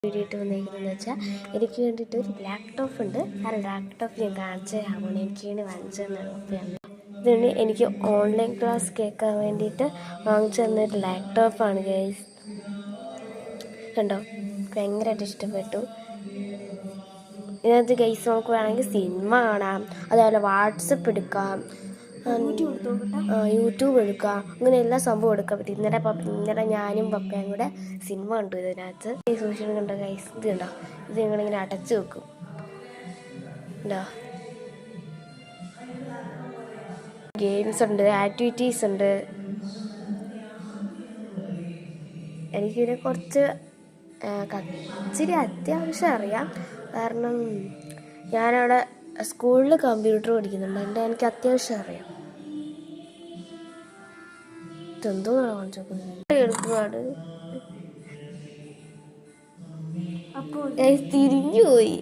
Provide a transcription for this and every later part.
Video ഇട്ട് വന്നിരിക്കുന്നതെന്ന് വെച്ചാൽ എനിക്ക് വേണ്ടിയിട്ട് ഒരു ലാപ്ടോപ്പ് ഉണ്ട്. ആ ലാപ്ടോപ്പ് ഞാൻ കാണിച്ചു തരാമാണ്. എനിക്ക് വേണ്ടി വാങ്ങിച്ചു തന്നതാണ്. ഇതാണ് എനിക്ക് ഓൺലൈൻ ക്ലാസ് കേൾക്കാൻ വേണ്ടിയിട്ട് വാങ്ങിച്ചു തന്നൊരു ലാപ്ടോപ്പാണ് ഗൈസ്. കണ്ടോ, ഭയങ്കരമായിട്ട് ഇഷ്ടപ്പെട്ടു. ഇതിനകത്ത് ഗൈസ് നമുക്ക് വേണമെങ്കിൽ സിനിമ കാണാം, അതേപോലെ വാട്സപ്പ് എടുക്കാം, യൂട്യൂബ് എടുക്കാം, അങ്ങനെ എല്ലാ സംഭവം എടുക്കാൻ പറ്റും. ഇന്നലെ ഞാനും പപ്പയും കൂടെ സിനിമ കണ്ടു ഇതിനകത്ത്. ഈ സൂക്ഷിക്കണം കണ്ടോ ഗൈസ്, ഇത് കണ്ടോ, ഇത് നിങ്ങളിങ്ങനെ അടച്ചു വെക്കും ഉണ്ടോ. ഗെയിംസ് ഉണ്ട്, ആക്ടിവിറ്റീസ് ഉണ്ട്. എനിക്കിതിനെ കുറച്ച് ഇച്ചിരി അത്യാവശ്യം അറിയാം. കാരണം ഞാനവിടെ സ്കൂളിൽ കമ്പ്യൂട്ടർ പഠിക്കുന്നുണ്ട്, എൻ്റെ എനിക്ക് അത്യാവശ്യം അറിയാം. ഇതെന്തോ എളുപ്പമാണ്. തിരിഞ്ഞു പോയി.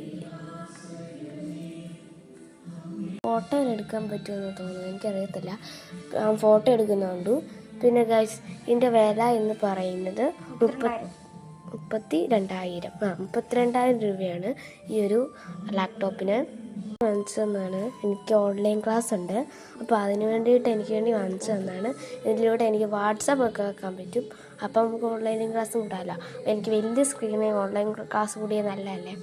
ഫോട്ടോ എടുക്കാൻ പറ്റുമെന്ന് തോന്നുന്നു, എനിക്കറിയത്തില്ല. ഫോട്ടോ എടുക്കുന്നുണ്ട്. പിന്നെ ഗൈസ് ഇതിൻ്റെ വില എന്ന് പറയുന്നത് 32,000 രൂപയാണ് ഈ ഒരു ലാപ്ടോപ്പിന്. വാങ്ങിച്ചു തന്നാണ്. എനിക്ക് ഓൺലൈൻ ക്ലാസ് ഉണ്ട്, അപ്പോൾ അതിന് വേണ്ടിയിട്ട് എനിക്ക് വേണ്ടി വാങ്ങിച്ചു തന്നാണ്. ഇതിലൂടെ എനിക്ക് വാട്സപ്പ് ഒക്കെ വെക്കാൻ പറ്റും. അപ്പം നമുക്ക് ഓൺലൈൻ ക്ലാസ് കൂടാമല്ലോ. എനിക്ക് വലിയ സ്ക്രീനിൽ ഓൺലൈൻ ക്ലാസ് കൂടിയ നല്ലതല്ലേ.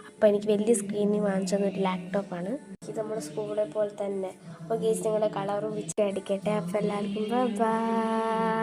അപ്പോൾ എനിക്ക് വലിയ സ്ക്രീനിൽ വാങ്ങിച്ചു തന്നൊരു ലാപ്ടോപ്പാണ് ഇത്. നമ്മുടെ സ്കൂളിലെ പോലെ തന്നെ. അപ്പോൾ ഗേസ് നിങ്ങളുടെ കളറും വെച്ച് അടിക്കട്ടെ. അപ്പോൾ എല്ലാവർക്കും ബൈ.